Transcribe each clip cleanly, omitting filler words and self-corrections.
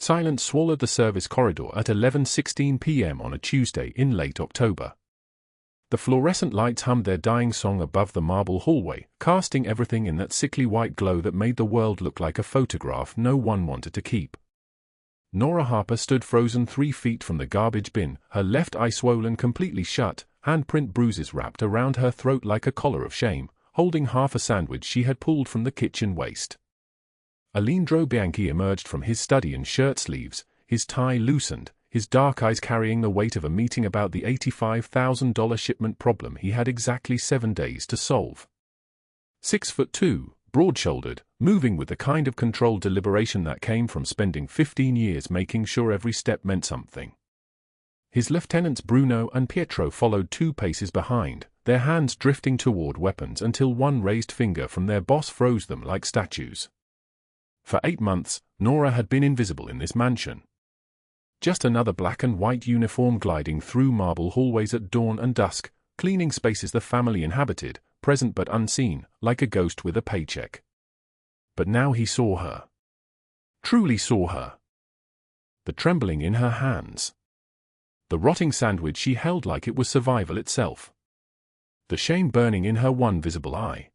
Silence swallowed the service corridor at 11:16 p.m. on a Tuesday in late October. The fluorescent lights hummed their dying song above the marble hallway, casting everything in that sickly white glow that made the world look like a photograph no one wanted to keep. Nora Harper stood frozen 3 feet from the garbage bin, her left eye swollen completely shut, handprint bruises wrapped around her throat like a collar of shame, holding half a sandwich she had pulled from the kitchen waste. Aleandro Bianchi emerged from his study in shirt sleeves, his tie loosened, his dark eyes carrying the weight of a meeting about the $85,000 shipment problem he had exactly 7 days to solve. 6'2", broad-shouldered, moving with the kind of controlled deliberation that came from spending 15 years making sure every step meant something. His lieutenants Bruno and Pietro followed 2 paces behind, their hands drifting toward weapons until one raised finger from their boss froze them like statues. For 8 months, Nora had been invisible in this mansion. Just another black and white uniform gliding through marble hallways at dawn and dusk, cleaning spaces the family inhabited, present but unseen, like a ghost with a paycheck. But now he saw her. Truly saw her. The trembling in her hands. The rotting sandwich she held like it was survival itself. The shame burning in her one visible eye.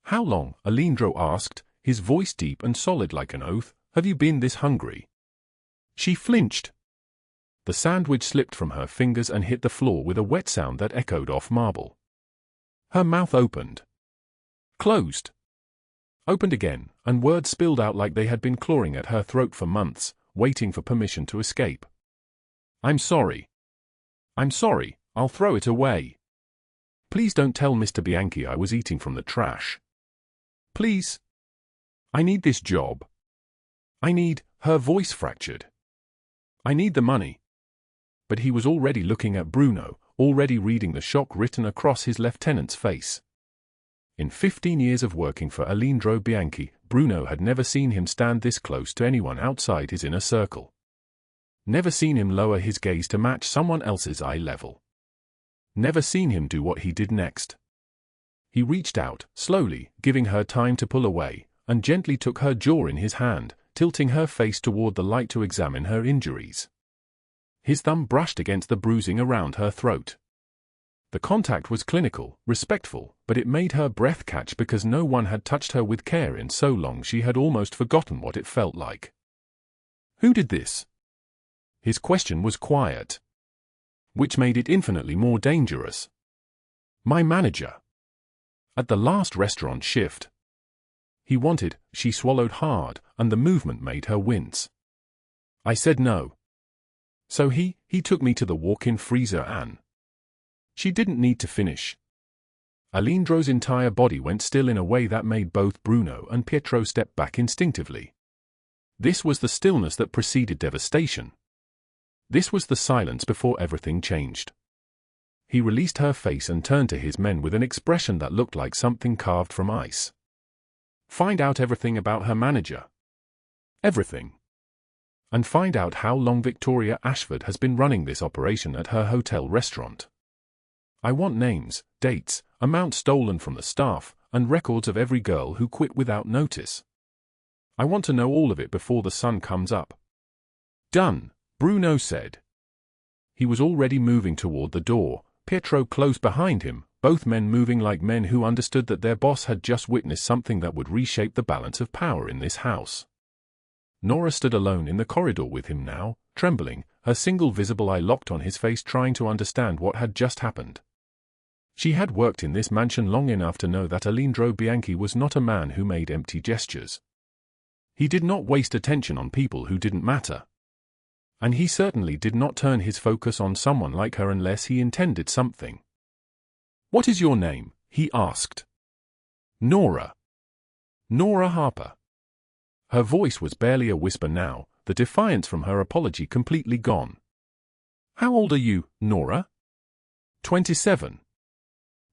"How long?" Aleandro asked, his voice deep and solid like an oath. "Have you been this hungry?" She flinched. The sandwich slipped from her fingers and hit the floor with a wet sound that echoed off marble. Her mouth opened. Closed. Opened again, and words spilled out like they had been clawing at her throat for months, waiting for permission to escape. "I'm sorry. I'm sorry, I'll throw it away. Please don't tell Mr. Bianchi I was eating from the trash. Please. I need this job. I need," her voice fractured. "I need the money." But he was already looking at Bruno, already reading the shock written across his lieutenant's face. In 15 years of working for Aleandro Bianchi, Bruno had never seen him stand this close to anyone outside his inner circle. Never seen him lower his gaze to match someone else's eye level. Never seen him do what he did next. He reached out, slowly, giving her time to pull away, and gently took her jaw in his hand, tilting her face toward the light to examine her injuries. His thumb brushed against the bruising around her throat. The contact was clinical, respectful, but it made her breath catch because no one had touched her with care in so long she had almost forgotten what it felt like. "Who did this?" His question was quiet, which made it infinitely more dangerous. "My manager. At the last restaurant shift." He wanted, she swallowed hard, and the movement made her wince. "I said no. So he took me to the walk-in freezer and..." She didn't need to finish. Aleandro's entire body went still in a way that made both Bruno and Pietro step back instinctively. This was the stillness that preceded devastation. This was the silence before everything changed. He released her face and turned to his men with an expression that looked like something carved from ice. "Find out everything about her manager. Everything. And find out how long Victoria Ashford has been running this operation at her hotel restaurant. I want names, dates, amounts stolen from the staff, and records of every girl who quit without notice. I want to know all of it before the sun comes up." "Done," Bruno said. He was already moving toward the door, Pietro close behind him, both men moving like men who understood that their boss had just witnessed something that would reshape the balance of power in this house. Nora stood alone in the corridor with him now, trembling, her single visible eye locked on his face trying to understand what had just happened. She had worked in this mansion long enough to know that Aleandro Bianchi was not a man who made empty gestures. He did not waste attention on people who didn't matter. And he certainly did not turn his focus on someone like her unless he intended something. "What is your name?" he asked. "Nora. Nora Harper." Her voice was barely a whisper now, the defiance from her apology completely gone. "How old are you, Nora?" 27.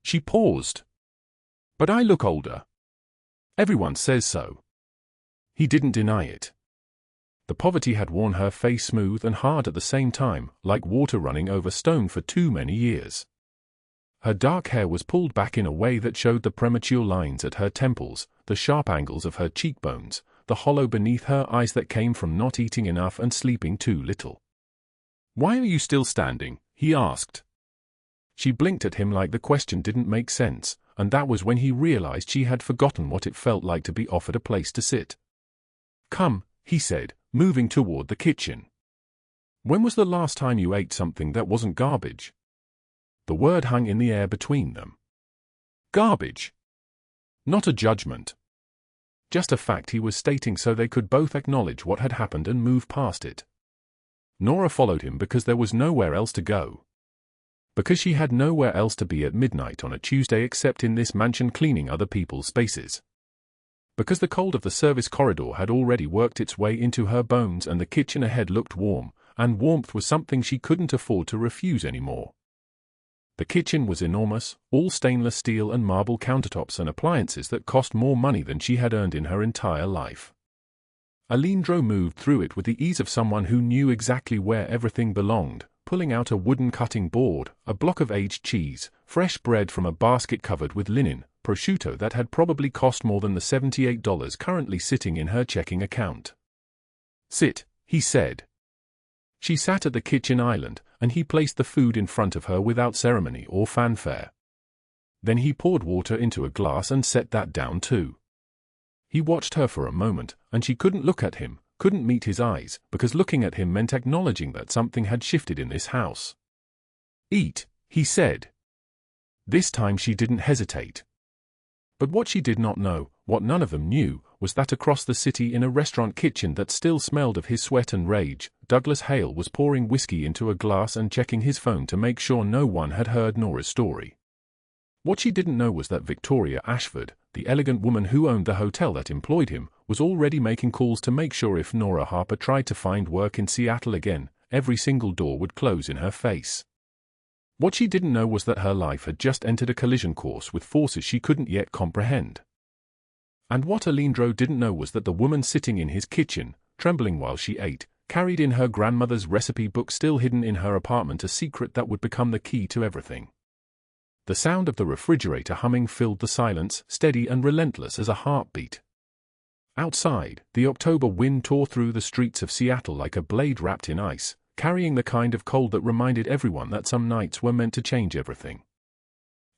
She paused. "But I look older. Everyone says so." He didn't deny it. The poverty had worn her face smooth and hard at the same time, like water running over stone for too many years. Her dark hair was pulled back in a way that showed the premature lines at her temples, the sharp angles of her cheekbones, the hollow beneath her eyes that came from not eating enough and sleeping too little. "Why are you still standing?" he asked. She blinked at him like the question didn't make sense, and that was when he realized she had forgotten what it felt like to be offered a place to sit. "Come," he said, moving toward the kitchen. "When was the last time you ate something that wasn't garbage?" The word hung in the air between them. Garbage. Not a judgment. Just a fact he was stating so they could both acknowledge what had happened and move past it. Nora followed him because there was nowhere else to go. Because she had nowhere else to be at midnight on a Tuesday except in this mansion cleaning other people's spaces. Because the cold of the service corridor had already worked its way into her bones and the kitchen ahead looked warm, and warmth was something she couldn't afford to refuse anymore. The kitchen was enormous, all stainless steel and marble countertops and appliances that cost more money than she had earned in her entire life. Aleandro moved through it with the ease of someone who knew exactly where everything belonged, pulling out a wooden cutting board, a block of aged cheese, fresh bread from a basket covered with linen, prosciutto that had probably cost more than the $78 currently sitting in her checking account. "Sit," he said. She sat at the kitchen island, and he placed the food in front of her without ceremony or fanfare. Then he poured water into a glass and set that down too. He watched her for a moment, and she couldn't look at him, couldn't meet his eyes, because looking at him meant acknowledging that something had shifted in this house. "Eat," he said. This time she didn't hesitate. But what she did not know, what none of them knew, was that across the city in a restaurant kitchen that still smelled of his sweat and rage, Douglas Hale was pouring whiskey into a glass and checking his phone to make sure no one had heard Nora's story. What she didn't know was that Victoria Ashford, the elegant woman who owned the hotel that employed him, was already making calls to make sure if Nora Harper tried to find work in Seattle again, every single door would close in her face. What she didn't know was that her life had just entered a collision course with forces she couldn't yet comprehend. And what Aleandro didn't know was that the woman sitting in his kitchen, trembling while she ate, carried in her grandmother's recipe book still hidden in her apartment, a secret that would become the key to everything. The sound of the refrigerator humming filled the silence, steady and relentless as a heartbeat. Outside, the October wind tore through the streets of Seattle like a blade wrapped in ice, carrying the kind of cold that reminded everyone that some nights were meant to change everything.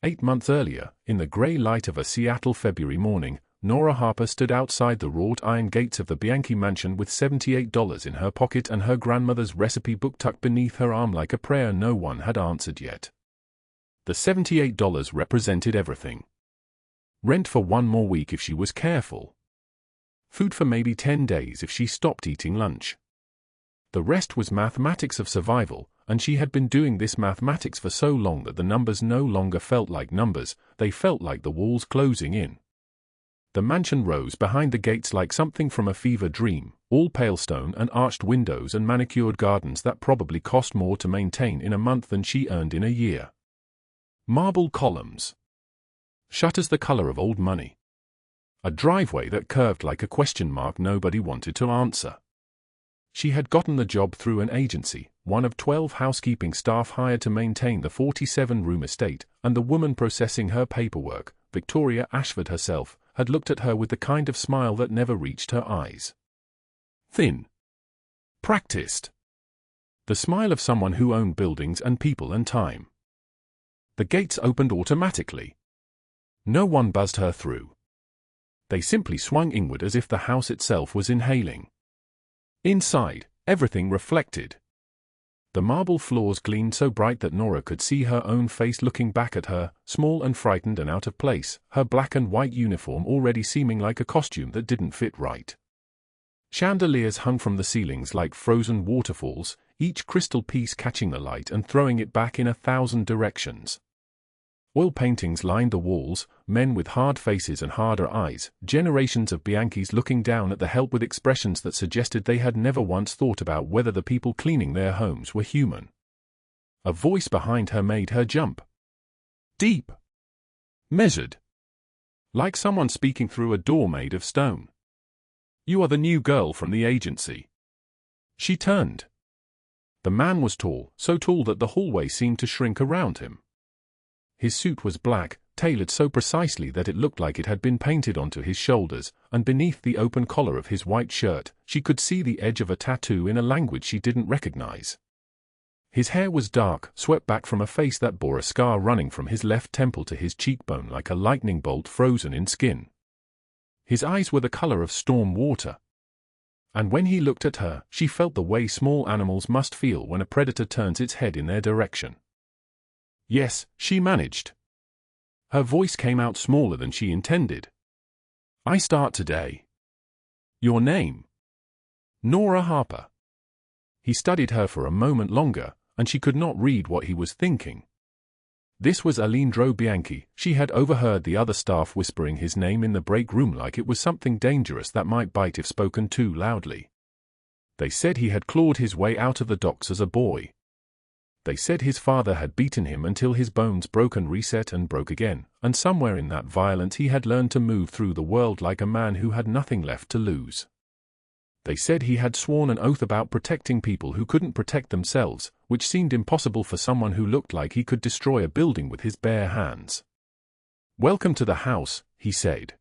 8 months earlier, in the grey light of a Seattle February morning, Nora Harper stood outside the wrought iron gates of the Bianchi mansion with $78 in her pocket and her grandmother's recipe book tucked beneath her arm like a prayer no one had answered yet. The $78 represented everything. Rent for 1 more week if she was careful. Food for maybe 10 days if she stopped eating lunch. The rest was mathematics of survival, and she had been doing this mathematics for so long that the numbers no longer felt like numbers, they felt like the walls closing in. The mansion rose behind the gates like something from a fever dream, all pale stone and arched windows and manicured gardens that probably cost more to maintain in a month than she earned in a year. Marble columns. Shutters the color of old money. A driveway that curved like a question mark nobody wanted to answer. She had gotten the job through an agency, one of 12 housekeeping staff hired to maintain the 47-room estate, and the woman processing her paperwork, Victoria Ashford herself, had looked at her with the kind of smile that never reached her eyes. Thin. Practiced. The smile of someone who owned buildings and people and time. The gates opened automatically. No one buzzed her through. They simply swung inward as if the house itself was inhaling. Inside, everything reflected. The marble floors gleamed so bright that Nora could see her own face looking back at her, small and frightened and out of place, her black and white uniform already seeming like a costume that didn't fit right. Chandeliers hung from the ceilings like frozen waterfalls, each crystal piece catching the light and throwing it back in 1,000 directions. Oil paintings lined the walls, men with hard faces and harder eyes, generations of Bianchis looking down at the help with expressions that suggested they had never once thought about whether the people cleaning their homes were human. A voice behind her made her jump. Deep. Measured. Like someone speaking through a door made of stone. "You are the new girl from the agency." She turned. The man was tall, so tall that the hallway seemed to shrink around him. His suit was black, tailored so precisely that it looked like it had been painted onto his shoulders, and beneath the open collar of his white shirt, she could see the edge of a tattoo in a language she didn't recognize. His hair was dark, swept back from a face that bore a scar running from his left temple to his cheekbone like a lightning bolt frozen in skin. His eyes were the color of storm water. And when he looked at her, she felt the way small animals must feel when a predator turns its head in their direction. "Yes," she managed. Her voice came out smaller than she intended. "I start today." "Your name?" "Nora Harper." He studied her for a moment longer, and she could not read what he was thinking. This was Aleandro Bianchi. She had overheard the other staff whispering his name in the break room like it was something dangerous that might bite if spoken too loudly. They said he had clawed his way out of the docks as a boy. They said his father had beaten him until his bones broke and reset and broke again, and somewhere in that violence he had learned to move through the world like a man who had nothing left to lose. They said he had sworn an oath about protecting people who couldn't protect themselves, which seemed impossible for someone who looked like he could destroy a building with his bare hands. "Welcome to the house," he said.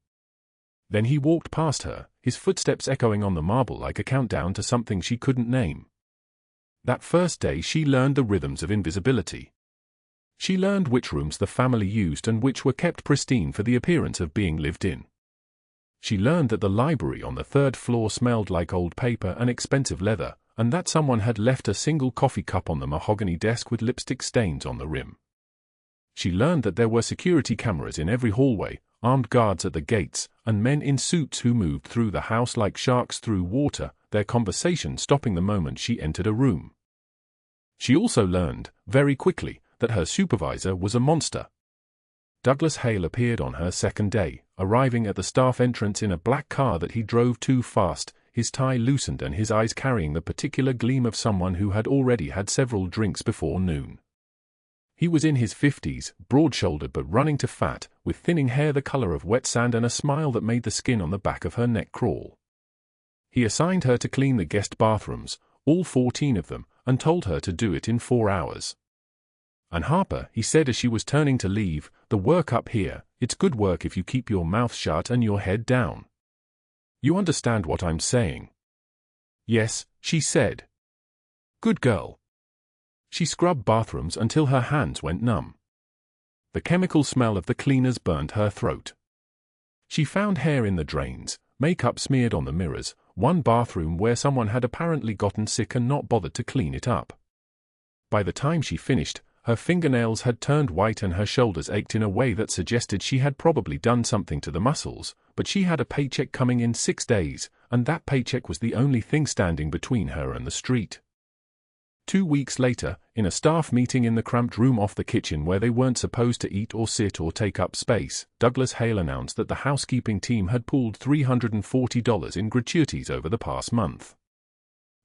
Then he walked past her, his footsteps echoing on the marble like a countdown to something she couldn't name. That first day she learned the rhythms of invisibility. She learned which rooms the family used and which were kept pristine for the appearance of being lived in. She learned that the library on the third floor smelled like old paper and expensive leather, and that someone had left a single coffee cup on the mahogany desk with lipstick stains on the rim. She learned that there were security cameras in every hallway, armed guards at the gates, and men in suits who moved through the house like sharks through water, their conversation stopping the moment she entered a room. She also learned, very quickly, that her supervisor was a monster. Douglas Hale appeared on her second day, arriving at the staff entrance in a black car that he drove too fast, his tie loosened and his eyes carrying the particular gleam of someone who had already had several drinks before noon. He was in his 50s, broad-shouldered but running to fat, with thinning hair the color of wet sand and a smile that made the skin on the back of her neck crawl. He assigned her to clean the guest bathrooms, all 14 of them, and told her to do it in 4 hours. "And Harper," he said as she was turning to leave, "the work up here, it's good work if you keep your mouth shut and your head down. You understand what I'm saying?" "Yes," she said. "Good girl." She scrubbed bathrooms until her hands went numb. The chemical smell of the cleaners burned her throat. She found hair in the drains, makeup smeared on the mirrors, one bathroom where someone had apparently gotten sick and not bothered to clean it up. By the time she finished, her fingernails had turned white and her shoulders ached in a way that suggested she had probably done something to the muscles, but she had a paycheck coming in 6 days, and that paycheck was the only thing standing between her and the street. 2 weeks later, in a staff meeting in the cramped room off the kitchen where they weren't supposed to eat or sit or take up space, Douglas Hale announced that the housekeeping team had pulled $340 in gratuities over the past month.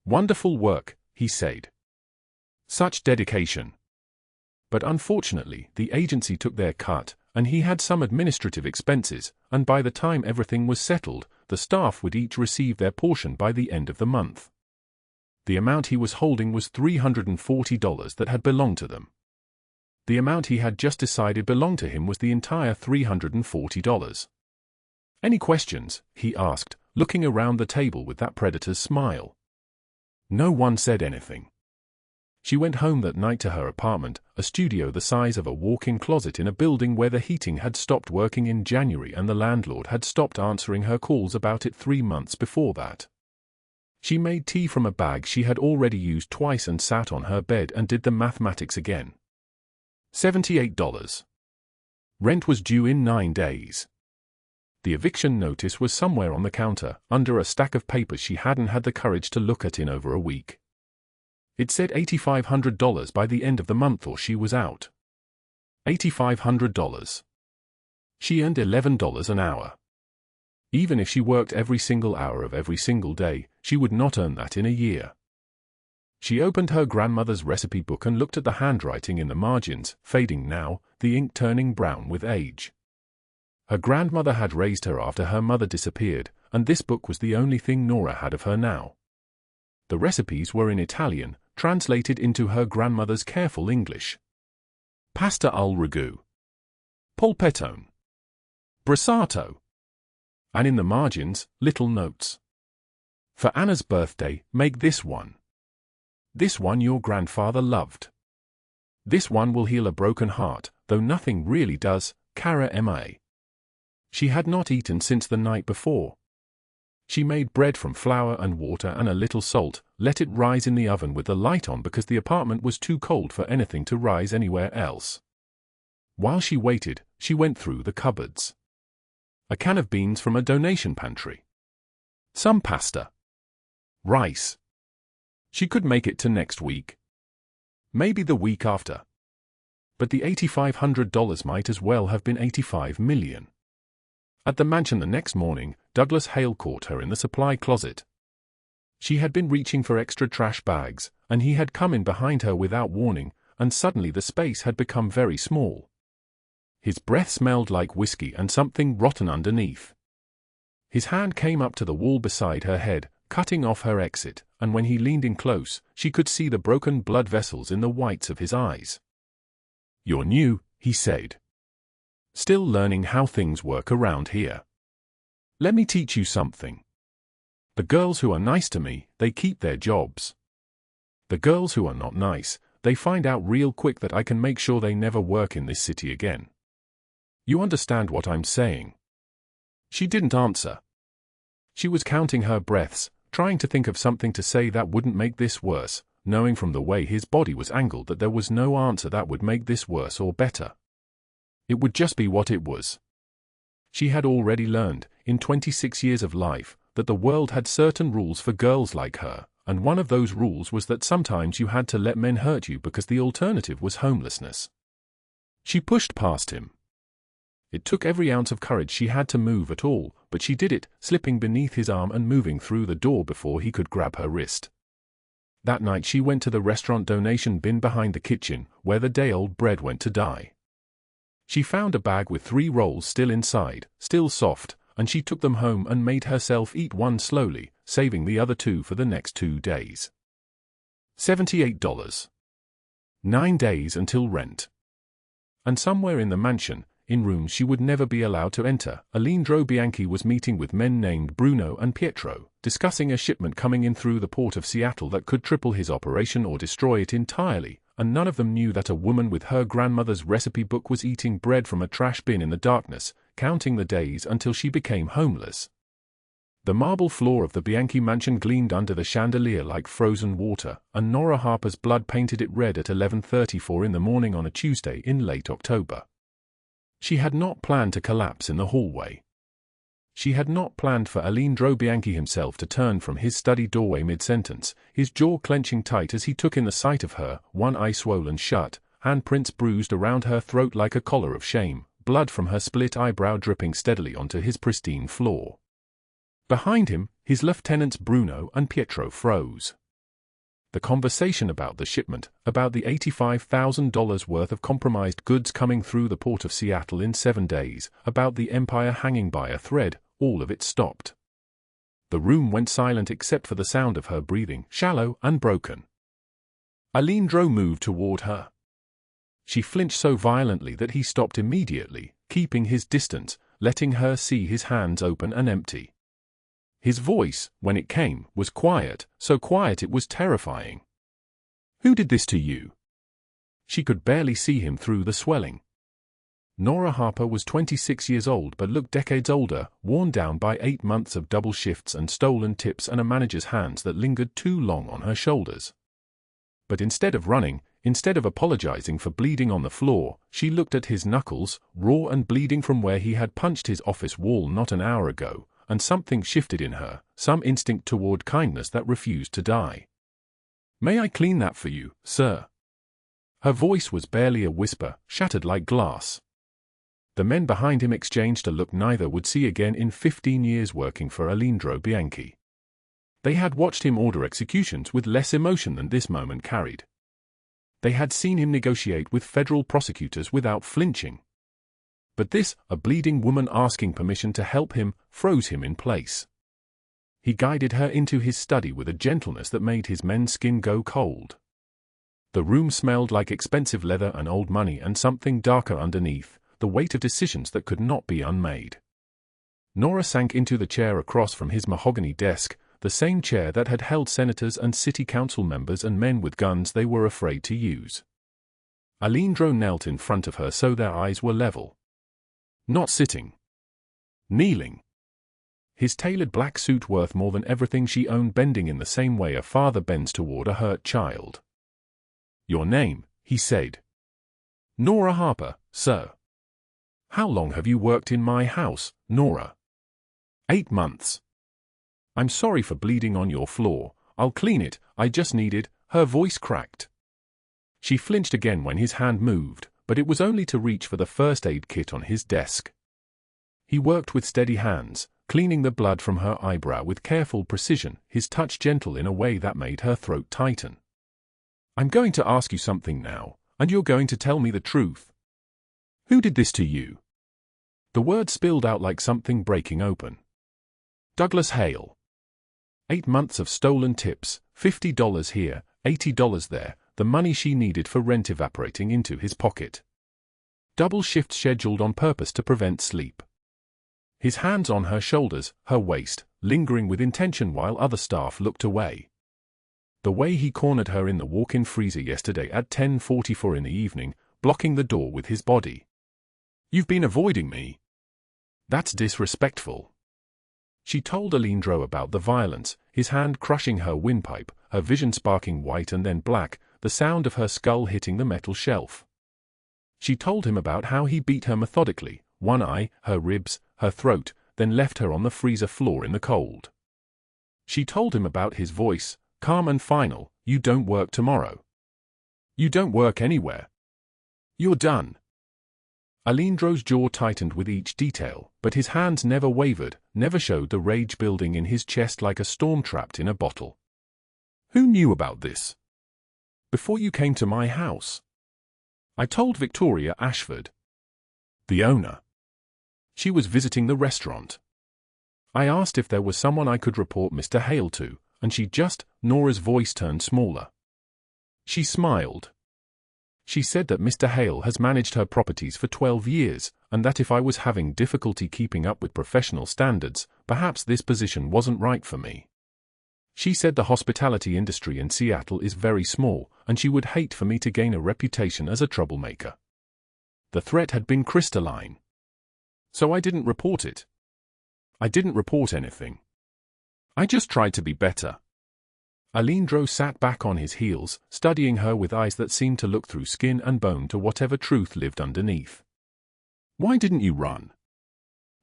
"Wonderful work," he said. "Such dedication." But unfortunately, the agency took their cut, and he had some administrative expenses, and by the time everything was settled, the staff would each receive their portion by the end of the month. The amount he was holding was $340 that had belonged to them. The amount he had just decided belonged to him was the entire $340. "Any questions?" he asked, looking around the table with that predator's smile. No one said anything. She went home that night to her apartment, a studio the size of a walk-in closet in a building where the heating had stopped working in January and the landlord had stopped answering her calls about it 3 months before that. She made tea from a bag she had already used twice and sat on her bed and did the mathematics again. $78. Rent was due in 9 days. The eviction notice was somewhere on the counter, under a stack of papers she hadn't had the courage to look at in over a week. It said $8,500 by the end of the month or she was out. $8,500. She earned $11 an hour. Even if she worked every single hour of every single day, she would not earn that in a year. She opened her grandmother's recipe book and looked at the handwriting in the margins, fading now, the ink turning brown with age. Her grandmother had raised her after her mother disappeared, and this book was the only thing Nora had of her now. The recipes were in Italian, translated into her grandmother's careful English. Pasta al ragu. polpettone, brassato. And in the margins, little notes. For Anna's birthday, make this one. This one your grandfather loved. This one will heal a broken heart, though nothing really does, Cara M.A. She had not eaten since the night before. She made bread from flour and water and a little salt, let it rise in the oven with the light on because the apartment was too cold for anything to rise anywhere else. While she waited, she went through the cupboards. A can of beans from a donation pantry. Some pasta. Rice. She could make it to next week. Maybe the week after. But the $8,500 might as well have been $85 million. At the mansion the next morning, Douglas Hale caught her in the supply closet. She had been reaching for extra trash bags, and he had come in behind her without warning, and suddenly the space had become very small. His breath smelled like whiskey and something rotten underneath. His hand came up to the wall beside her head, cutting off her exit, and when he leaned in close, she could see the broken blood vessels in the whites of his eyes. "You're new," he said. "Still learning how things work around here. Let me teach you something. The girls who are nice to me, they keep their jobs. The girls who are not nice, they find out real quick that I can make sure they never work in this city again. You understand what I'm saying?" She didn't answer. She was counting her breaths, trying to think of something to say that wouldn't make this worse, knowing from the way his body was angled that there was no answer that would make this worse or better. It would just be what it was. She had already learned, in 26 years of life, that the world had certain rules for girls like her, and one of those rules was that sometimes you had to let men hurt you because the alternative was homelessness. She pushed past him. It took every ounce of courage she had to move at all, but she did it, slipping beneath his arm and moving through the door before he could grab her wrist. That night she went to the restaurant donation bin behind the kitchen, where the day-old bread went to die. She found a bag with 3 rolls still inside, still soft, and she took them home and made herself eat one slowly, saving the other 2 for the next 2 days. $78. 9 days until rent. And somewhere in the mansion, in rooms she would never be allowed to enter, Aleandro Bianchi was meeting with men named Bruno and Pietro, discussing a shipment coming in through the port of Seattle that could triple his operation or destroy it entirely, and none of them knew that a woman with her grandmother's recipe book was eating bread from a trash bin in the darkness, counting the days until she became homeless. The marble floor of the Bianchi mansion gleamed under the chandelier like frozen water, and Nora Harper's blood painted it red at 11:34 in the morning on a Tuesday in late October. She had not planned to collapse in the hallway. She had not planned for Aleandro Bianchi himself to turn from his study doorway mid-sentence, his jaw clenching tight as he took in the sight of her, one eye swollen shut, handprints bruised around her throat like a collar of shame, blood from her split eyebrow dripping steadily onto his pristine floor. Behind him, his lieutenants Bruno and Pietro froze. The conversation about the shipment, about the $85,000 worth of compromised goods coming through the port of Seattle in 7 days, about the empire hanging by a thread, all of it stopped. The room went silent except for the sound of her breathing, shallow and broken. Aleandro moved toward her. She flinched so violently that he stopped immediately, keeping his distance, letting her see his hands open and empty. His voice, when it came, was quiet, so quiet it was terrifying. "Who did this to you?" She could barely see him through the swelling. Nora Harper was 26 years old but looked decades older, worn down by 8 months of double shifts and stolen tips and a manager's hands that lingered too long on her shoulders. But instead of running, instead of apologizing for bleeding on the floor, she looked at his knuckles, raw and bleeding from where he had punched his office wall not an hour ago, and something shifted in her, some instinct toward kindness that refused to die. "May I clean that for you, sir?" Her voice was barely a whisper, shattered like glass. The men behind him exchanged a look neither would see again in 15 years working for Aleandro Bianchi. They had watched him order executions with less emotion than this moment carried. They had seen him negotiate with federal prosecutors without flinching. But this, a bleeding woman asking permission to help him, froze him in place. He guided her into his study with a gentleness that made his men's skin go cold. The room smelled like expensive leather and old money and something darker underneath, the weight of decisions that could not be unmade. Nora sank into the chair across from his mahogany desk, the same chair that had held senators and city council members and men with guns they were afraid to use. Aleandro knelt in front of her so their eyes were level. Not sitting. Kneeling. His tailored black suit worth more than everything she owned, bending in the same way a father bends toward a hurt child. "Your name," he said. "Nora Harper, sir." "How long have you worked in my house, Nora?" 8 months. "I'm sorry for bleeding on your floor. I'll clean it, I just needed," her voice cracked. She flinched again when his hand moved, but it was only to reach for the first aid kit on his desk. He worked with steady hands, cleaning the blood from her eyebrow with careful precision, his touch gentle in a way that made her throat tighten. "I'm going to ask you something now, and you're going to tell me the truth. Who did this to you?" The word spilled out like something breaking open. "Douglas Hale." 8 months of stolen tips, $50 here, $80 there, the money she needed for rent evaporating into his pocket. Double shifts scheduled on purpose to prevent sleep. His hands on her shoulders, her waist, lingering with intention while other staff looked away. The way he cornered her in the walk-in freezer yesterday at 10:44 in the evening, blocking the door with his body. "You've been avoiding me." "That's disrespectful." She told Aleandro about the violence, his hand crushing her windpipe, her vision sparking white and then black, the sound of her skull hitting the metal shelf. She told him about how he beat her methodically, one eye, her ribs, her throat, then left her on the freezer floor in the cold. She told him about his voice, calm and final. "You don't work tomorrow. You don't work anywhere. You're done." Aleandro's jaw tightened with each detail, but his hands never wavered, never showed the rage building in his chest like a storm trapped in a bottle. "Who knew about this?" "Before you came to my house. I told Victoria Ashford, the owner. She was visiting the restaurant. I asked if there was someone I could report Mr. Hale to, and she just," Nora's voice turned smaller. She smiled. "She said that Mr. Hale has managed her properties for 12 years, and that if I was having difficulty keeping up with professional standards, perhaps this position wasn't right for me. She said the hospitality industry in Seattle is very small, and she would hate for me to gain a reputation as a troublemaker." The threat had been crystalline. "So I didn't report it." "I didn't report anything. I just tried to be better." Aleandro sat back on his heels, studying her with eyes that seemed to look through skin and bone to whatever truth lived underneath. "Why didn't you run?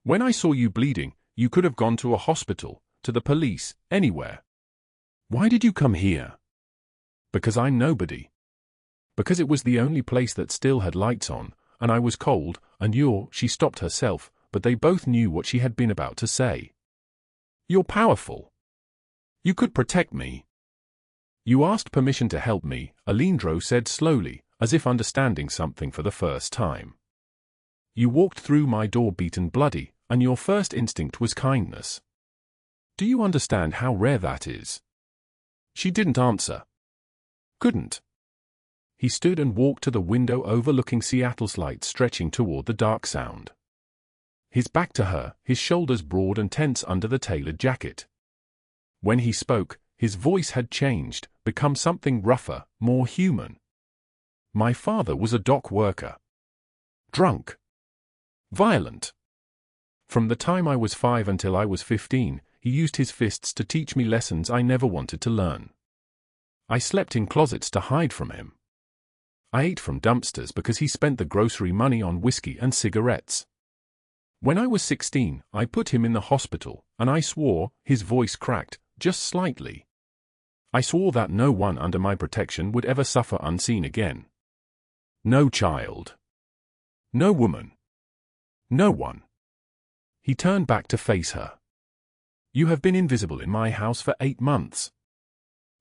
When I saw you bleeding, you could have gone to a hospital, to the police, anywhere. Why did you come here?" "Because I'm nobody. Because it was the only place that still had lights on, and I was cold, and she stopped herself, but they both knew what she had been about to say. "You're powerful. You could protect me. You asked permission to help me," Aleandro said slowly, as if understanding something for the first time. "You walked through my door beaten bloody, and your first instinct was kindness. Do you understand how rare that is?" She didn't answer. Couldn't. He stood and walked to the window overlooking Seattle's lights stretching toward the dark sound. His back to her, his shoulders broad and tense under the tailored jacket. When he spoke, his voice had changed, become something rougher, more human. "My father was a dock worker. Drunk. Violent. From the time I was 5 until I was 15, he used his fists to teach me lessons I never wanted to learn. I slept in closets to hide from him. I ate from dumpsters because he spent the grocery money on whiskey and cigarettes. When I was 16, I put him in the hospital, and I swore," his voice cracked, just slightly. "I swore that no one under my protection would ever suffer unseen again. No child. No woman. No one." He turned back to face her. "You have been invisible in my house for 8 months.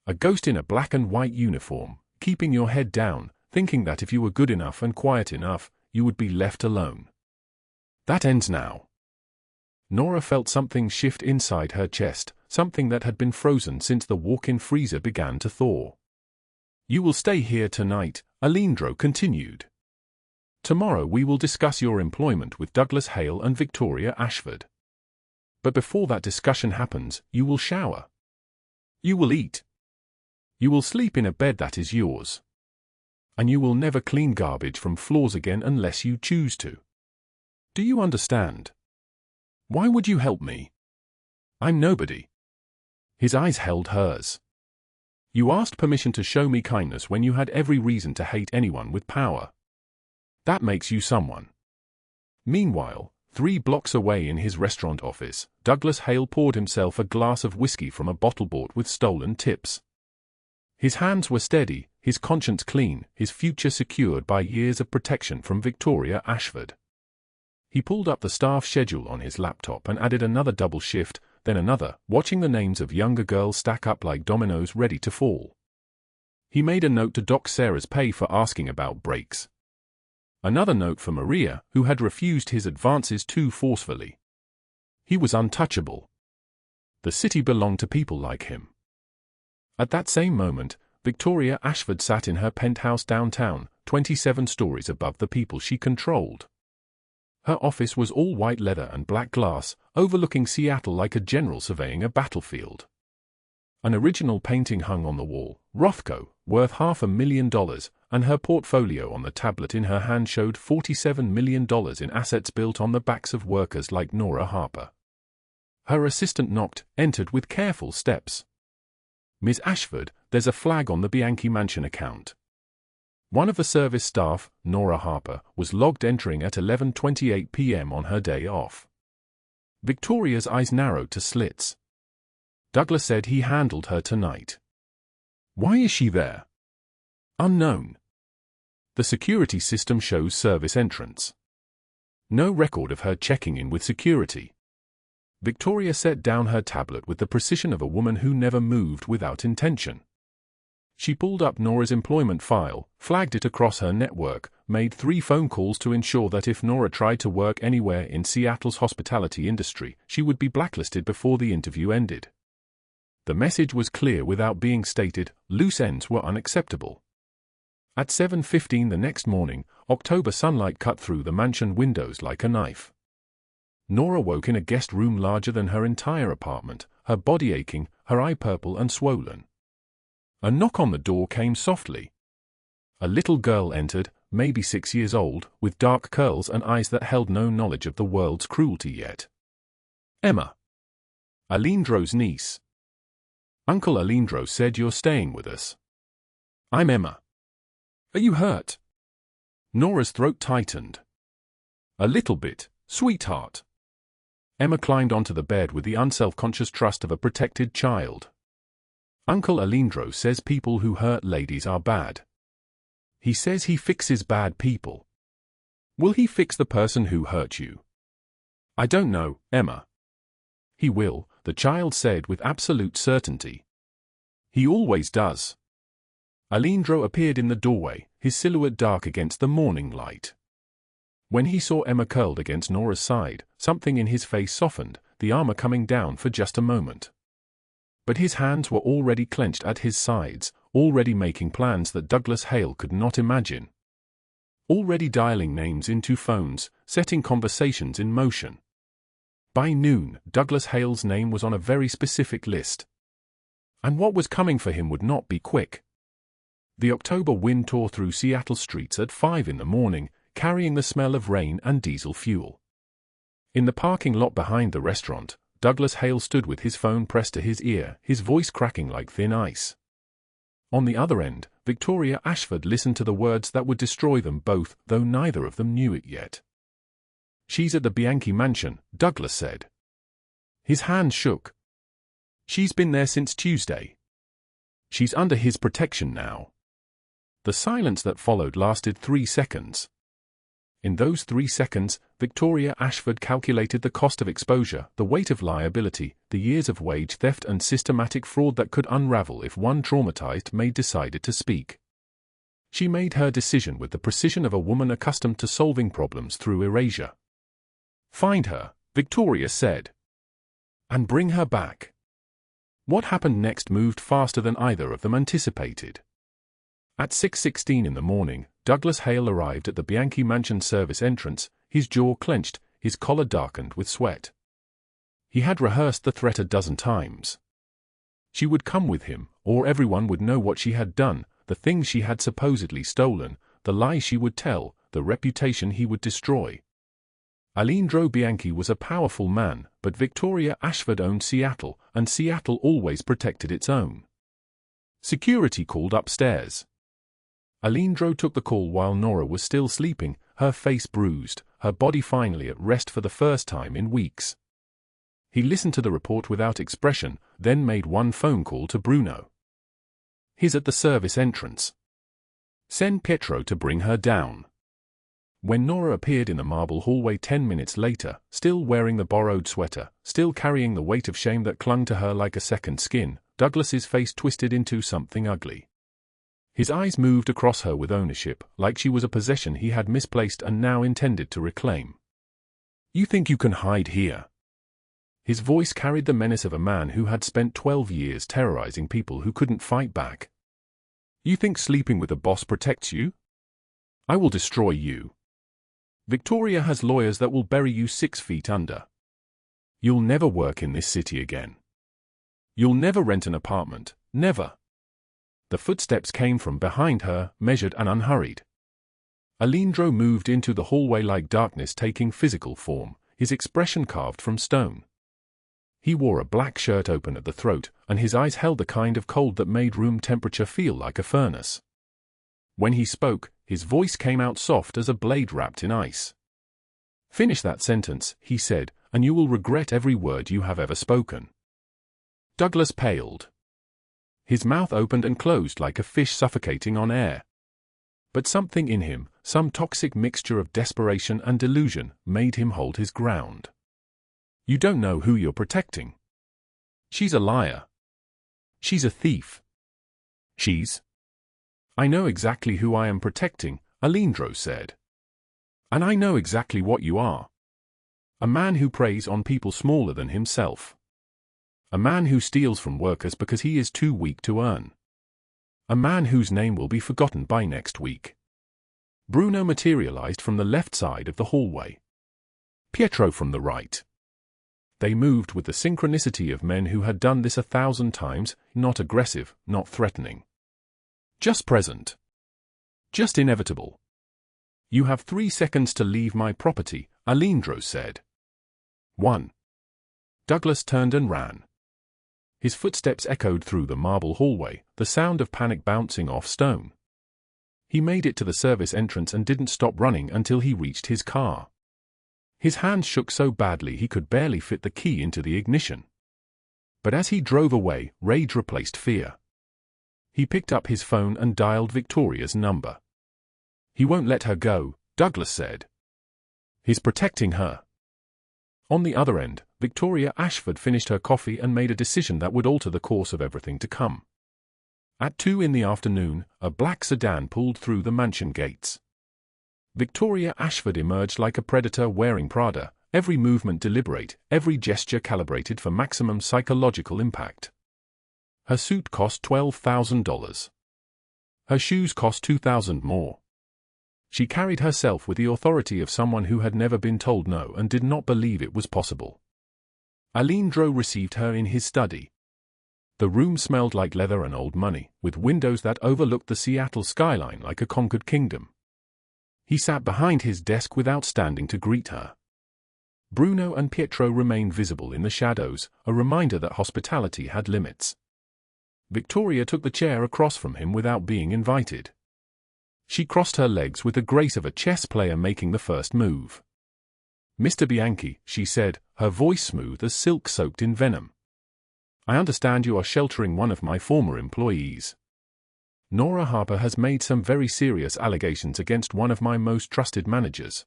A ghost in a black and white uniform, keeping your head down, thinking that if you were good enough and quiet enough, you would be left alone. That ends now." Nora felt something shift inside her chest, something that had been frozen since the walk-in freezer began to thaw. "You will stay here tonight," Aleandro continued. Tomorrow we will discuss your employment with Douglas Hale and Victoria Ashford. But before that discussion happens, you will shower. You will eat. You will sleep in a bed that is yours. And you will never clean garbage from floors again unless you choose to. Do you understand? Why would you help me? I'm nobody. His eyes held hers. You asked permission to show me kindness when you had every reason to hate anyone with power. That makes you someone. Meanwhile, 3 blocks away in his restaurant office, Douglas Hale poured himself a glass of whiskey from a bottle bought with stolen tips. His hands were steady, his conscience clean, his future secured by years of protection from Victoria Ashford. He pulled up the staff schedule on his laptop and added another double shift, then another, watching the names of younger girls stack up like dominoes ready to fall. He made a note to dock Sarah's pay for asking about breaks. Another note for Maria, who had refused his advances too forcefully. He was untouchable. The city belonged to people like him. At that same moment, Victoria Ashford sat in her penthouse downtown, 27 stories above the people she controlled. Her office was all white leather and black glass, overlooking Seattle like a general surveying a battlefield. An original painting hung on the wall, Rothko, worth $500,000, and her portfolio on the tablet in her hand showed $47 million in assets built on the backs of workers like Nora Harper. Her assistant knocked, entered with careful steps. Ms. Ashford, there's a flag on the Bianchi Mansion account. One of the service staff, Nora Harper, was logged entering at 11:28 p.m. on her day off. Victoria's eyes narrowed to slits. Douglas said he handled her tonight. Why is she there? Unknown. The security system shows service entrance. No record of her checking in with security. Victoria set down her tablet with the precision of a woman who never moved without intention. She pulled up Nora's employment file, flagged it across her network, made 3 phone calls to ensure that if Nora tried to work anywhere in Seattle's hospitality industry, she would be blacklisted before the interview ended. The message was clear without being stated: loose ends were unacceptable. At 7:15 the next morning, October sunlight cut through the mansion windows like a knife. Nora woke in a guest room larger than her entire apartment, her body aching, her eye purple and swollen. A knock on the door came softly. A little girl entered, maybe 6 years old, with dark curls and eyes that held no knowledge of the world's cruelty yet. Emma. Aleandro's niece. Uncle Aleandro said you're staying with us. I'm Emma. Are you hurt? Nora's throat tightened. A little bit, sweetheart. Emma climbed onto the bed with the unself-conscious trust of a protected child. Uncle Aleandro says people who hurt ladies are bad. He says he fixes bad people. Will he fix the person who hurt you? I don't know, Emma. He will, the child said with absolute certainty. He always does. Aleandro appeared in the doorway, his silhouette dark against the morning light. When he saw Emma curled against Nora's side, something in his face softened, the armor coming down for just a moment. But his hands were already clenched at his sides, already making plans that Douglas Hale could not imagine. Already dialing names into phones, setting conversations in motion. By noon, Douglas Hale's name was on a very specific list. And what was coming for him would not be quick. The October wind tore through Seattle streets at 5 in the morning, carrying the smell of rain and diesel fuel. In the parking lot behind the restaurant, Douglas Hale stood with his phone pressed to his ear, his voice cracking like thin ice. On the other end, Victoria Ashford listened to the words that would destroy them both, though neither of them knew it yet. She's at the Bianchi Mansion, Douglas said. His hand shook. She's been there since Tuesday. She's under his protection now. The silence that followed lasted 3 seconds. In those 3 seconds, Victoria Ashford calculated the cost of exposure, the weight of liability, the years of wage theft and systematic fraud that could unravel if one traumatized Maid decided to speak. She made her decision with the precision of a woman accustomed to solving problems through erasure. Find her, Victoria said. And bring her back. What happened next moved faster than either of them anticipated. At 6:16 in the morning, Douglas Hale arrived at the Bianchi mansion service entrance, his jaw clenched, his collar darkened with sweat. He had rehearsed the threat a dozen times. She would come with him, or everyone would know what she had done, the things she had supposedly stolen, the lies she would tell, the reputation he would destroy. Aleandro Bianchi was a powerful man, but Victoria Ashford owned Seattle, and Seattle always protected its own. Security called upstairs. Aleandro took the call while Nora was still sleeping, her face bruised, her body finally at rest for the first time in weeks. He listened to the report without expression, then made one phone call to Bruno. "He's at the service entrance. Send Pietro to bring her down." When Nora appeared in the marble hallway 10 minutes later, still wearing the borrowed sweater, still carrying the weight of shame that clung to her like a second skin, Douglas's face twisted into something ugly. His eyes moved across her with ownership, like she was a possession he had misplaced and now intended to reclaim. "You think you can hide here?" His voice carried the menace of a man who had spent 12 years terrorizing people who couldn't fight back. "You think sleeping with the boss protects you? I will destroy you. Victoria has lawyers that will bury you 6 feet under. You'll never work in this city again. You'll never rent an apartment, never." The footsteps came from behind her, measured and unhurried. Aleandro moved into the hallway like darkness taking physical form, his expression carved from stone. He wore a black shirt open at the throat, and his eyes held the kind of cold that made room temperature feel like a furnace. When he spoke, his voice came out soft as a blade wrapped in ice. "Finish that sentence," he said, "and you will regret every word you have ever spoken." Douglas paled. His mouth opened and closed like a fish suffocating on air. But something in him, some toxic mixture of desperation and delusion, made him hold his ground. "You don't know who you're protecting. She's a liar. She's a thief. I know exactly who I am protecting," Aleandro said. "And I know exactly what you are. A man who preys on people smaller than himself. A man who steals from workers because he is too weak to earn. A man whose name will be forgotten by next week." Bruno materialized from the left side of the hallway. Pietro from the right. They moved with the synchronicity of men who had done this 1,000 times, not aggressive, not threatening. Just present. Just inevitable. "You have 3 seconds to leave my property," Aleandro said. 1. Douglas turned and ran. His footsteps echoed through the marble hallway, the sound of panic bouncing off stone. He made it to the service entrance and didn't stop running until he reached his car. His hands shook so badly he could barely fit the key into the ignition. But as he drove away, rage replaced fear. He picked up his phone and dialed Victoria's number. "He won't let her go," Douglas said. "He's protecting her." On the other end, Victoria Ashford finished her coffee and made a decision that would alter the course of everything to come. At 2 in the afternoon, a black sedan pulled through the mansion gates. Victoria Ashford emerged like a predator wearing Prada, every movement deliberate, every gesture calibrated for maximum psychological impact. Her suit cost $12,000. Her shoes cost $2,000 more. She carried herself with the authority of someone who had never been told no and did not believe it was possible. Aleandro received her in his study. The room smelled like leather and old money, with windows that overlooked the Seattle skyline like a conquered kingdom. He sat behind his desk without standing to greet her. Bruno and Pietro remained visible in the shadows, a reminder that hospitality had limits. Victoria took the chair across from him without being invited. She crossed her legs with the grace of a chess player making the first move. "Mr. Bianchi," she said, her voice smooth as silk soaked in venom. "I understand you are sheltering one of my former employees. Nora Harper has made some very serious allegations against one of my most trusted managers.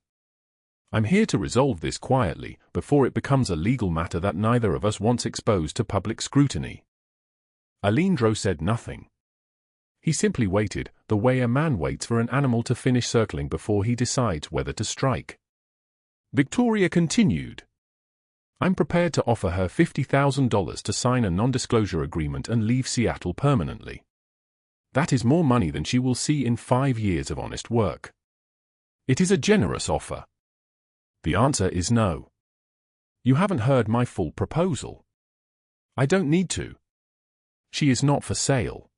I'm here to resolve this quietly, before it becomes a legal matter that neither of us wants exposed to public scrutiny." Aleandro said nothing. He simply waited, the way a man waits for an animal to finish circling before he decides whether to strike. Victoria continued. "I'm prepared to offer her $50,000 to sign a non-disclosure agreement and leave Seattle permanently. That is more money than she will see in 5 years of honest work. It is a generous offer. The answer is no. You haven't heard my full proposal. I don't need to. She is not for sale.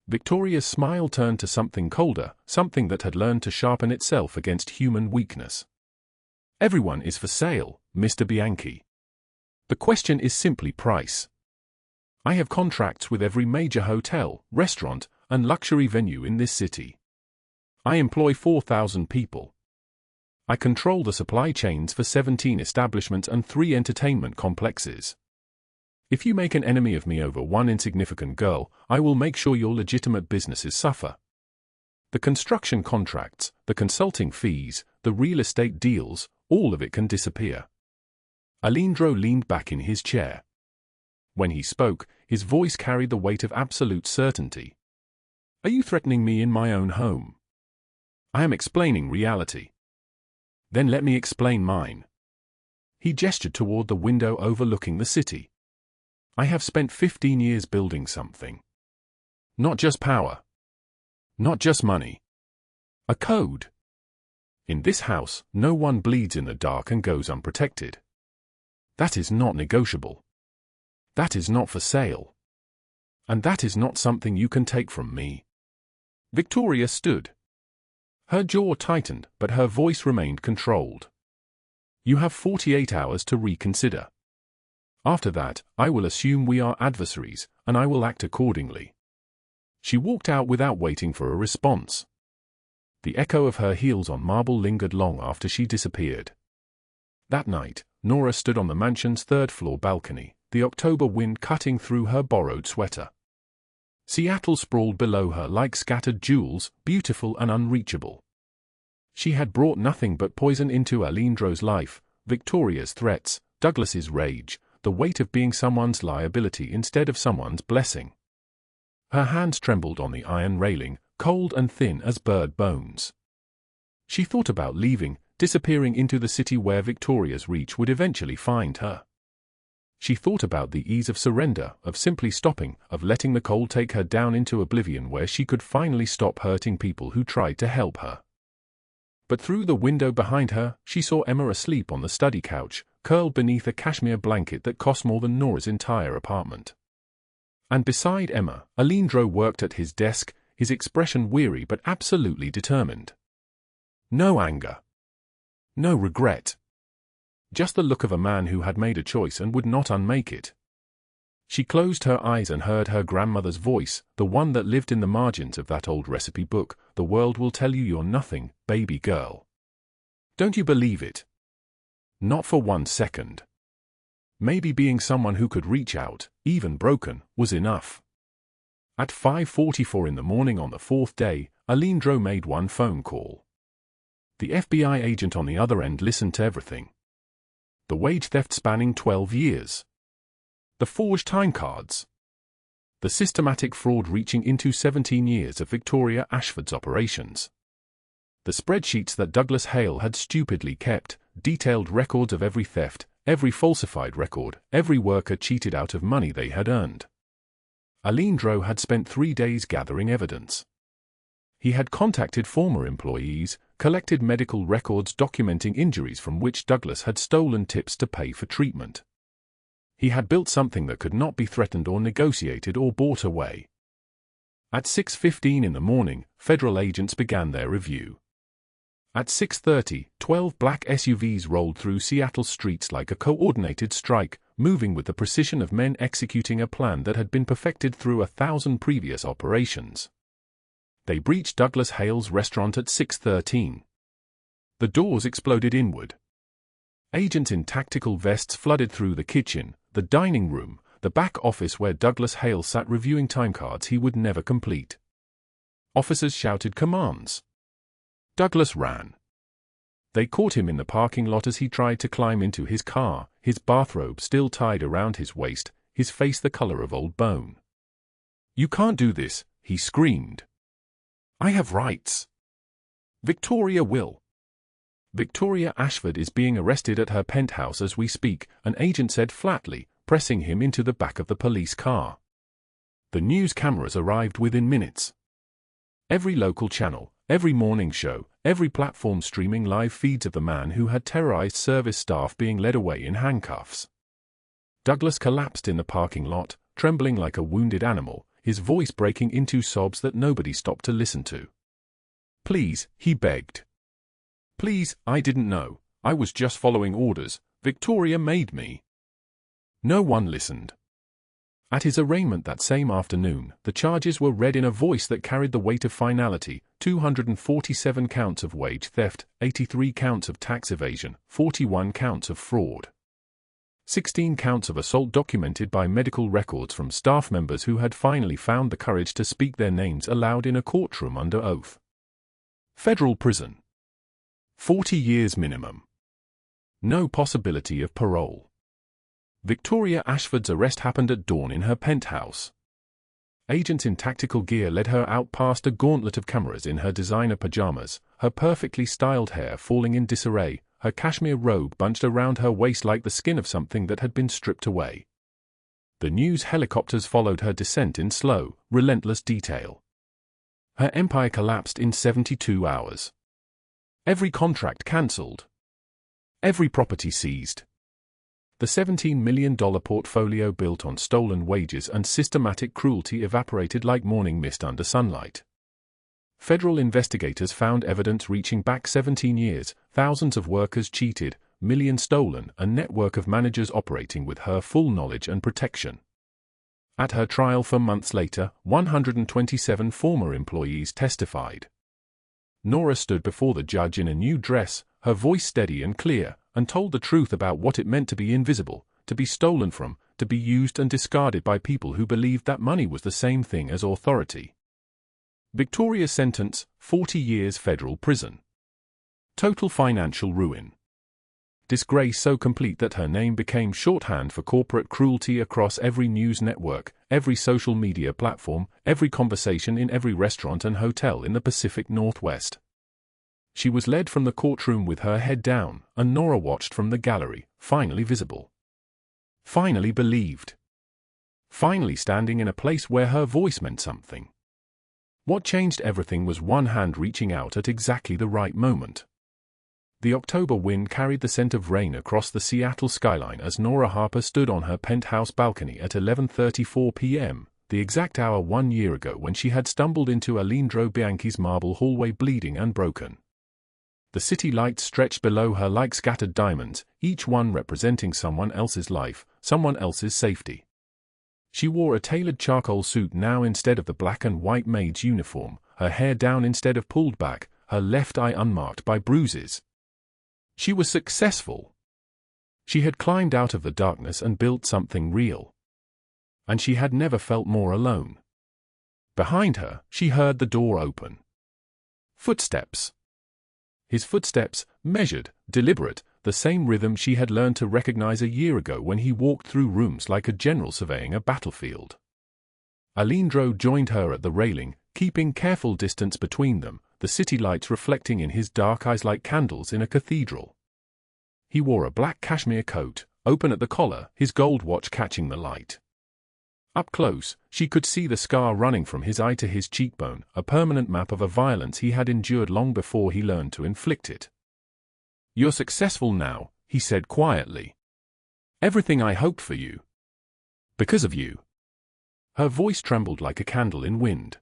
Victoria's smile turned to something colder, something that had learned to sharpen itself against human weakness. Everyone is for sale, Mr. Bianchi. The question is simply price. I have contracts with every major hotel, restaurant, and luxury venue in this city. I employ 4,000 people. I control the supply chains for 17 establishments and 3 entertainment complexes. If you make an enemy of me over one insignificant girl, I will make sure your legitimate businesses suffer. The construction contracts, the consulting fees, the real estate deals, all of it can disappear. Aleandro leaned back in his chair. When he spoke, his voice carried the weight of absolute certainty. Are you threatening me in my own home? I am explaining reality. Then let me explain mine. He gestured toward the window overlooking the city. I have spent 15 years building something. Not just power. Not just money. A code. In this house, no one bleeds in the dark and goes unprotected. That is not negotiable. That is not for sale. And that is not something you can take from me. Victoria stood. Her jaw tightened, but her voice remained controlled. You have 48 hours to reconsider. After that, I will assume we are adversaries, and I will act accordingly. She walked out without waiting for a response. The echo of her heels on marble lingered long after she disappeared. That night, Nora stood on the mansion's 3rd-floor balcony, the October wind cutting through her borrowed sweater. Seattle sprawled below her like scattered jewels, beautiful and unreachable. She had brought nothing but poison into Aleandro's life, Victoria's threats, Douglas's rage, the weight of being someone's liability instead of someone's blessing. Her hands trembled on the iron railing, cold and thin as bird bones. She thought about leaving, disappearing into the city where Victoria's reach would eventually find her. She thought about the ease of surrender, of simply stopping, of letting the cold take her down into oblivion where she could finally stop hurting people who tried to help her. But through the window behind her, she saw Emma asleep on the study couch, curled beneath a cashmere blanket that cost more than Nora's entire apartment. And beside Emma, Aleandro worked at his desk, his expression weary but absolutely determined. No anger. No regret. Just the look of a man who had made a choice and would not unmake it. She closed her eyes and heard her grandmother's voice, the one that lived in the margins of that old recipe book. The world will tell you you're nothing, baby girl. Don't you believe it? Not for 1 second. Maybe being someone who could reach out, even broken, was enough. At 5:44 in the morning on the 4th day, Aleandro made one phone call. The FBI agent on the other end listened to everything. The wage theft spanning 12 years. The forged time cards. The systematic fraud reaching into 17 years of Victoria Ashford's operations. The spreadsheets that Douglas Hale had stupidly kept, detailed records of every theft, every falsified record, every worker cheated out of money they had earned. Aleandro had spent 3 days gathering evidence. He had contacted former employees, collected medical records documenting injuries from which Douglas had stolen tips to pay for treatment. He had built something that could not be threatened or negotiated or bought away. At 6:15 in the morning, federal agents began their review. At 6:30, 12 black SUVs rolled through Seattle streets like a coordinated strike, moving with the precision of men executing a plan that had been perfected through 1,000 previous operations. They breached Douglas Hale's restaurant at 6:13. The doors exploded inward. Agents in tactical vests flooded through the kitchen, the dining room, the back office where Douglas Hale sat reviewing timecards he would never complete. Officers shouted commands. Douglas ran. They caught him in the parking lot as he tried to climb into his car, his bathrobe still tied around his waist, his face the color of old bone. "You can't do this," he screamed. "I have rights. Victoria will." "Victoria Ashford is being arrested at her penthouse as we speak," an agent said flatly, pressing him into the back of the police car. The news cameras arrived within minutes. Every local channel, every morning show, every platform streaming live feeds of the man who had terrorized service staff being led away in handcuffs. Douglas collapsed in the parking lot, trembling like a wounded animal, his voice breaking into sobs that nobody stopped to listen to. "Please," he begged. "Please, I didn't know. I was just following orders. Victoria made me." No one listened. At his arraignment that same afternoon, the charges were read in a voice that carried the weight of finality: 247 counts of wage theft, 83 counts of tax evasion, 41 counts of fraud. 16 counts of assault documented by medical records from staff members who had finally found the courage to speak their names aloud in a courtroom under oath. Federal prison. 40 years minimum. No possibility of parole. Victoria Ashford's arrest happened at dawn in her penthouse. Agents in tactical gear led her out past a gauntlet of cameras in her designer pajamas, her perfectly styled hair falling in disarray, her cashmere robe bunched around her waist like the skin of something that had been stripped away. The news helicopters followed her descent in slow, relentless detail. Her empire collapsed in 72 hours. Every contract cancelled. Every property seized. The $17 million portfolio built on stolen wages and systematic cruelty evaporated like morning mist under sunlight. Federal investigators found evidence reaching back 17 years, thousands of workers cheated, millions stolen, a network of managers operating with her full knowledge and protection. At her trial 4 months later, 127 former employees testified. Nora stood before the judge in a new dress, her voice steady and clear, and told the truth about what it meant to be invisible, to be stolen from, to be used and discarded by people who believed that money was the same thing as authority. Victoria's sentence: 40 years federal prison. Total financial ruin. Disgrace so complete that her name became shorthand for corporate cruelty across every news network, every social media platform, every conversation in every restaurant and hotel in the Pacific Northwest. She was led from the courtroom with her head down, and Nora watched from the gallery, finally visible. Finally believed. Finally standing in a place where her voice meant something. What changed everything was one hand reaching out at exactly the right moment. The October wind carried the scent of rain across the Seattle skyline as Nora Harper stood on her penthouse balcony at 11:34 p.m., the exact hour 1 year ago when she had stumbled into Aleandro Bianchi's marble hallway bleeding and broken. The city lights stretched below her like scattered diamonds, each one representing someone else's life, someone else's safety. She wore a tailored charcoal suit now instead of the black and white maid's uniform, her hair down instead of pulled back, her left eye unmarked by bruises. She was successful. She had climbed out of the darkness and built something real. And she had never felt more alone. Behind her, she heard the door open. Footsteps. His footsteps, measured, deliberate, the same rhythm she had learned to recognize a year ago when he walked through rooms like a general surveying a battlefield. Aleandro joined her at the railing, keeping careful distance between them, the city lights reflecting in his dark eyes like candles in a cathedral. He wore a black cashmere coat, open at the collar, his gold watch catching the light. Up close, she could see the scar running from his eye to his cheekbone, a permanent map of a violence he had endured long before he learned to inflict it. "You're successful now," he said quietly. "Everything I hoped for you. Because of you." Her voice trembled like a candle in wind.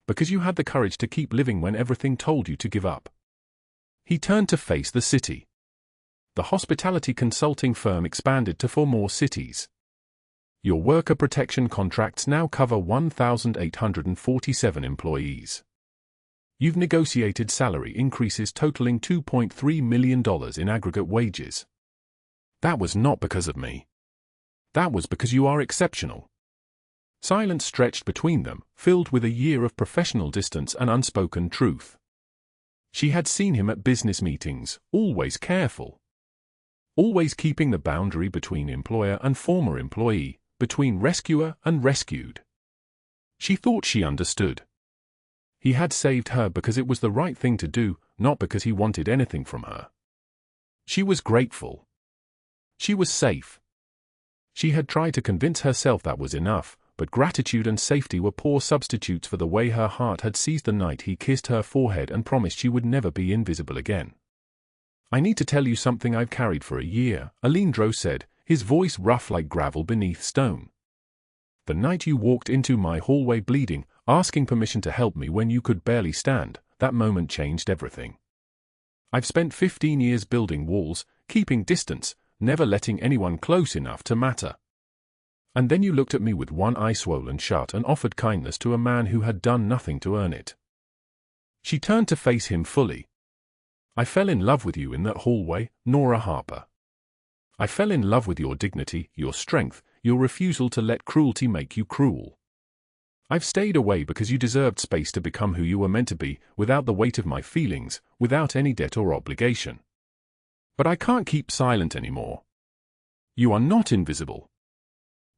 "Because you had the courage to keep living when everything told you to give up." He turned to face the city. The hospitality consulting firm expanded to 4 more cities. Your worker protection contracts now cover 1,847 employees. You've negotiated salary increases totaling $2.3 million in aggregate wages. That was not because of me. That was because you are exceptional. Silence stretched between them, filled with a year of professional distance and unspoken truth. She had seen him at business meetings, always careful. Always keeping the boundary between employer and former employee, between rescuer and rescued. She thought she understood. He had saved her because it was the right thing to do, not because he wanted anything from her. She was grateful. She was safe. She had tried to convince herself that was enough, but gratitude and safety were poor substitutes for the way her heart had seized the night he kissed her forehead and promised she would never be invisible again. "I need to tell you something I've carried for a year," Aleandro said, his voice rough like gravel beneath stone. "The night you walked into my hallway bleeding, asking permission to help me when you could barely stand, that moment changed everything. I've spent 15 years building walls, keeping distance, never letting anyone close enough to matter. And then you looked at me with one eye swollen shut and offered kindness to a man who had done nothing to earn it." She turned to face him fully. "I fell in love with you in that hallway, Nora Harper. I fell in love with your dignity, your strength, your refusal to let cruelty make you cruel. I've stayed away because you deserved space to become who you were meant to be, without the weight of my feelings, without any debt or obligation. But I can't keep silent anymore. You are not invisible.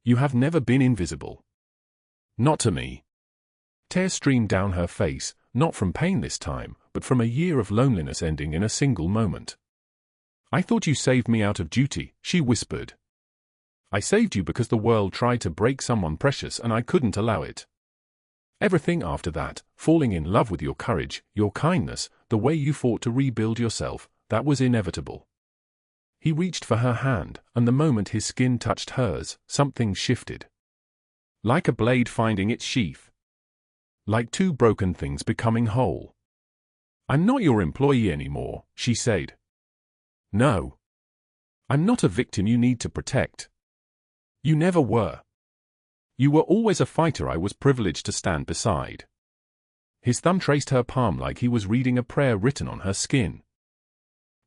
You have never been invisible. Not to me." Tears streamed down her face, not from pain this time, but from a year of loneliness ending in a single moment. "I thought you saved me out of duty," she whispered. "I saved you because the world tried to break someone precious and I couldn't allow it. Everything after that, falling in love with your courage, your kindness, the way you fought to rebuild yourself, that was inevitable." He reached for her hand, and the moment his skin touched hers, something shifted. Like a blade finding its sheath. Like two broken things becoming whole. "I'm not your employee anymore," she said. "No. I'm not a victim you need to protect. You never were. You were always a fighter I was privileged to stand beside." His thumb traced her palm like he was reading a prayer written on her skin.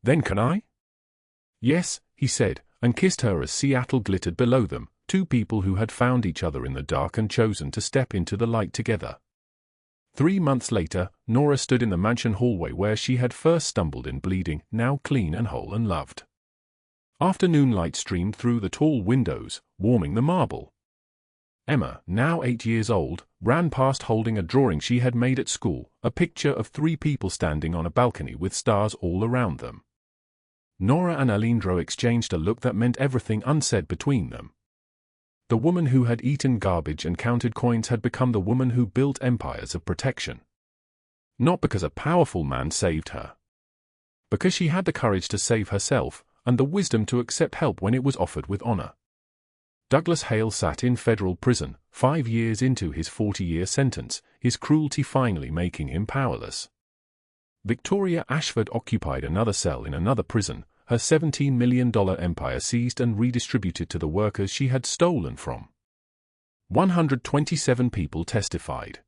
"Then can I?" "Yes," he said, and kissed her as Seattle glittered below them, two people who had found each other in the dark and chosen to step into the light together. 3 months later, Nora stood in the mansion hallway where she had first stumbled in bleeding, now clean and whole and loved. Afternoon light streamed through the tall windows, warming the marble. Emma, now 8 years old, ran past holding a drawing she had made at school, a picture of 3 people standing on a balcony with stars all around them. Nora and Aleandro exchanged a look that meant everything unsaid between them. The woman who had eaten garbage and counted coins had become the woman who built empires of protection. Not because a powerful man saved her. Because she had the courage to save herself, and the wisdom to accept help when it was offered with honor. Douglas Hale sat in federal prison, 5 years into his 40-year sentence, his cruelty finally making him powerless. Victoria Ashford occupied another cell in another prison, her $17 million empire seized and redistributed to the workers she had stolen from. 127 people testified.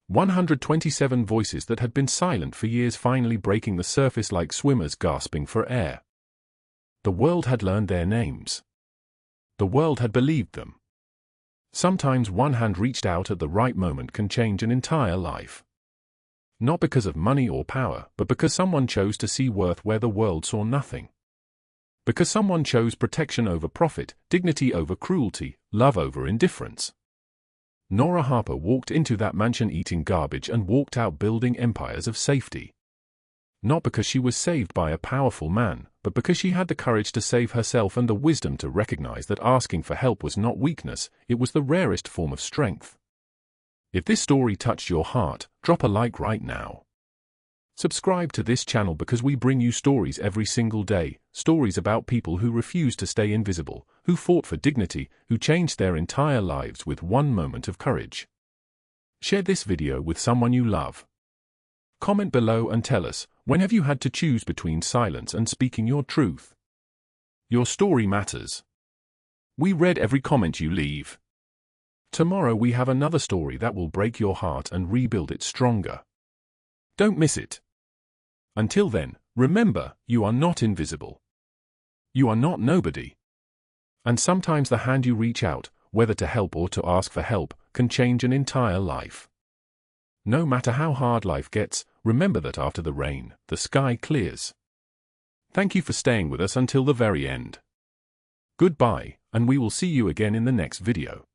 127 voices that had been silent for years finally breaking the surface like swimmers gasping for air. The world had learned their names. The world had believed them. Sometimes one hand reached out at the right moment can change an entire life. Not because of money or power, but because someone chose to see worth where the world saw nothing. Because someone chose protection over profit, dignity over cruelty, love over indifference. Nora Harper walked into that mansion eating garbage and walked out building empires of safety. Not because she was saved by a powerful man, but because she had the courage to save herself and the wisdom to recognize that asking for help was not weakness, it was the rarest form of strength. If this story touched your heart, drop a like right now. Subscribe to this channel because we bring you stories every single day, stories about people who refused to stay invisible, who fought for dignity, who changed their entire lives with one moment of courage. Share this video with someone you love. Comment below and tell us, when have you had to choose between silence and speaking your truth? Your story matters. We read every comment you leave. Tomorrow we have another story that will break your heart and rebuild it stronger. Don't miss it. Until then, remember, you are not invisible. You are not nobody. And sometimes the hand you reach out, whether to help or to ask for help, can change an entire life. No matter how hard life gets, remember that after the rain, the sky clears. Thank you for staying with us until the very end. Goodbye, and we will see you again in the next video.